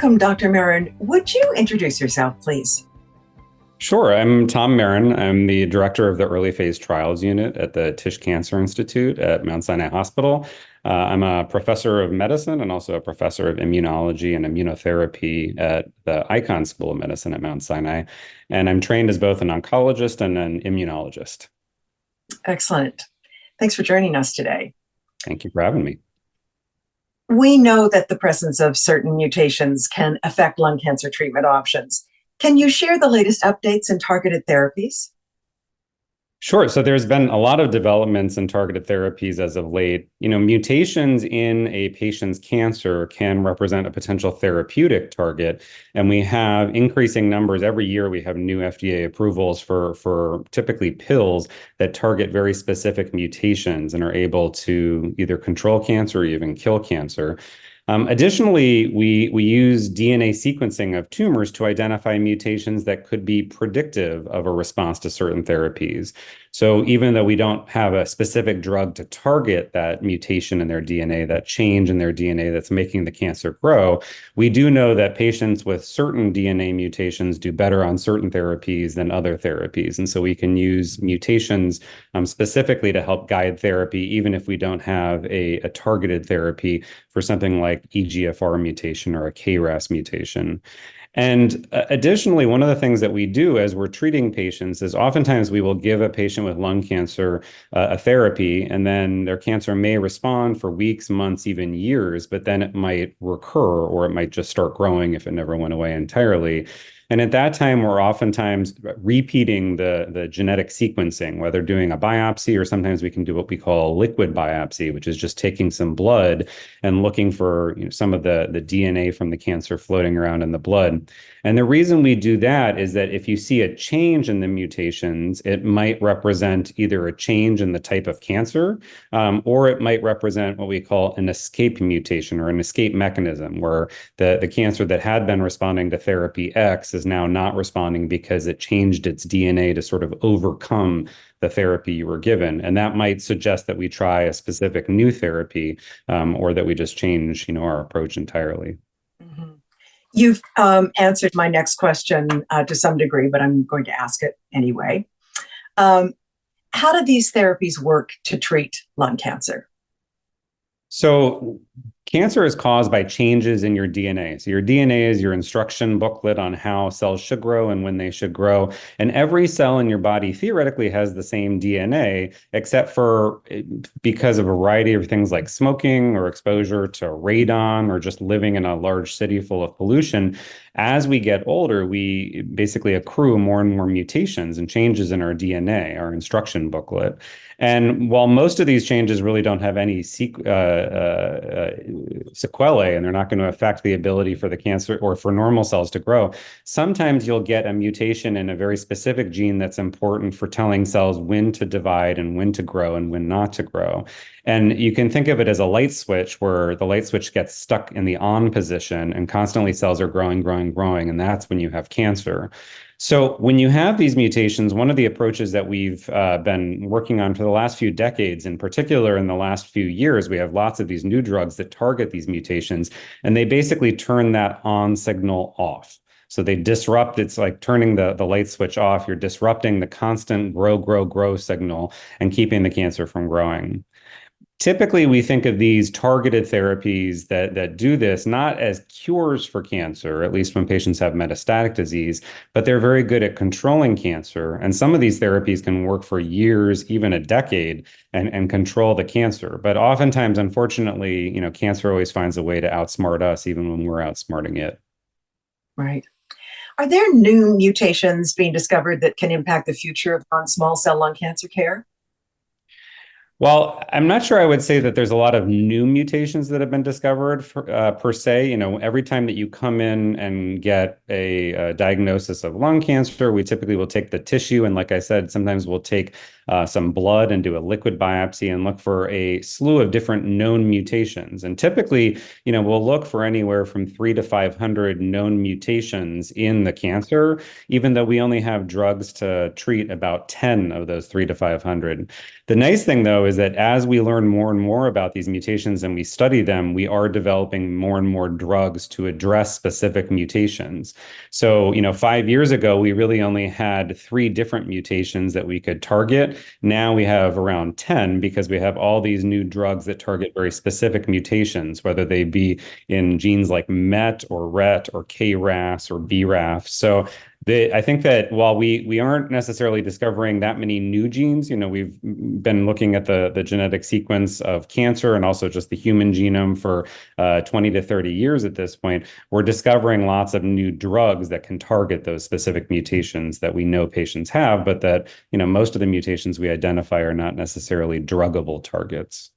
Welcome, Dr. Marron. Would you introduce yourself, please? Sure. I'm Tom Marron. I'm the director of the Early Phase Trials Unit at the Tisch Cancer Institute at Mount Sinai Hospital. I'm a professor of medicine and also a professor of immunology and immunotherapy at the Icahn School of Medicine at Mount Sinai. And I'm trained as both an oncologist and an immunologist. Excellent. Thanks for joining us today. Thank you for having me. We know that the presence of certain mutations can affect lung cancer treatment options. Can you share the latest updates in targeted therapies? Sure. So there's been a lot of developments in targeted therapies as of late. Mutations in a patient's cancer can represent a potential therapeutic target. And we have increasing numbers. Every year we have new FDA approvals for typically pills that target very specific mutations and are able to either control cancer or even kill cancer. Additionally, we use DNA sequencing of tumors to identify mutations that could be predictive of a response to certain therapies. So even though we don't have a specific drug to target that mutation in their DNA, that change in their DNA that's making the cancer grow, we do know that patients with certain DNA mutations do better on certain therapies than other therapies. And so we can use mutations specifically to help guide therapy, even if we don't have a targeted therapy for something like EGFR mutation or a KRAS mutation. And additionally, one of the things that we do as we're treating patients is oftentimes we will give a patient with lung cancer a therapy, and then their cancer may respond for weeks, months, even years, but then it might recur or it might just start growing if it never went away entirely. And at that time, we're oftentimes repeating the genetic sequencing, whether doing a biopsy or sometimes we can do what we call a liquid biopsy, which is just taking some blood and looking for some of the DNA from the cancer floating around in the blood. And the reason we do that is that if you see a change in the mutations, it might represent either a change in the type of cancer, or it might represent what we call an escape mutation or an escape mechanism, where the cancer that had been responding to therapy X is now not responding because it changed its DNA to sort of overcome the therapy you were given. And that might suggest that we try a specific new therapy, or that we just change, our approach entirely. Mm-hmm. You've answered my next question to some degree, but I'm going to ask it anyway. How do these therapies work to treat lung cancer? So cancer is caused by changes in your DNA. So your DNA is your instruction booklet on how cells should grow and when they should grow. And every cell in your body theoretically has the same DNA, except for because of a variety of things like smoking or exposure to radon or just living in a large city full of pollution. As we get older, we basically accrue more and more mutations and changes in our DNA, our instruction booklet. And while most of these changes really don't have any sequelae, and they're not going to affect the ability for the cancer or for normal cells to grow, sometimes you'll get a mutation in a very specific gene that's important for telling cells when to divide and when to grow and when not to grow. And you can think of it as a light switch, where the light switch gets stuck in the on position and constantly cells are growing, growing, growing, and that's when you have cancer. So when you have these mutations, one of the approaches that we've been working on for the last few decades, in particular in the last few years, we have lots of these new drugs that target these mutations, and they basically turn that on signal off. So they disrupt, it's like turning the light switch off. You're disrupting the constant grow, grow, grow signal and keeping the cancer from growing. Typically, we think of these targeted therapies that do this not as cures for cancer, at least when patients have metastatic disease, but they're very good at controlling cancer. And some of these therapies can work for years, even a decade, and control the cancer. But oftentimes, unfortunately, cancer always finds a way to outsmart us, even when we're outsmarting it. Right. Are there new mutations being discovered that can impact the future of non-small cell lung cancer care? Well, I'm not sure I would say that there's a lot of new mutations that have been discovered per se. Every time that you come in and get a diagnosis of lung cancer, we typically will take the tissue. And like I said, sometimes we'll take some blood and do a liquid biopsy and look for a slew of different known mutations. And typically, we'll look for anywhere from 300 to 500 known mutations in the cancer, even though we only have drugs to treat about 10 of those 300 to 500. The nice thing, though, is that as we learn more and more about these mutations and we study them, we are developing more and more drugs to address specific mutations. So, 5 years ago, we really only had 3 different mutations that we could target. Now we have around 10 because we have all these new drugs that target very specific mutations, whether they be in genes like MET or RET or KRAS or BRAF. So I think that while we aren't necessarily discovering that many new genes, we've been looking at the genetic sequence of cancer and also just the human genome for 20 to 30 years at this point. We're discovering lots of new drugs that can target those specific mutations that we know patients have, but that, most of the mutations we identify are not necessarily druggable targets.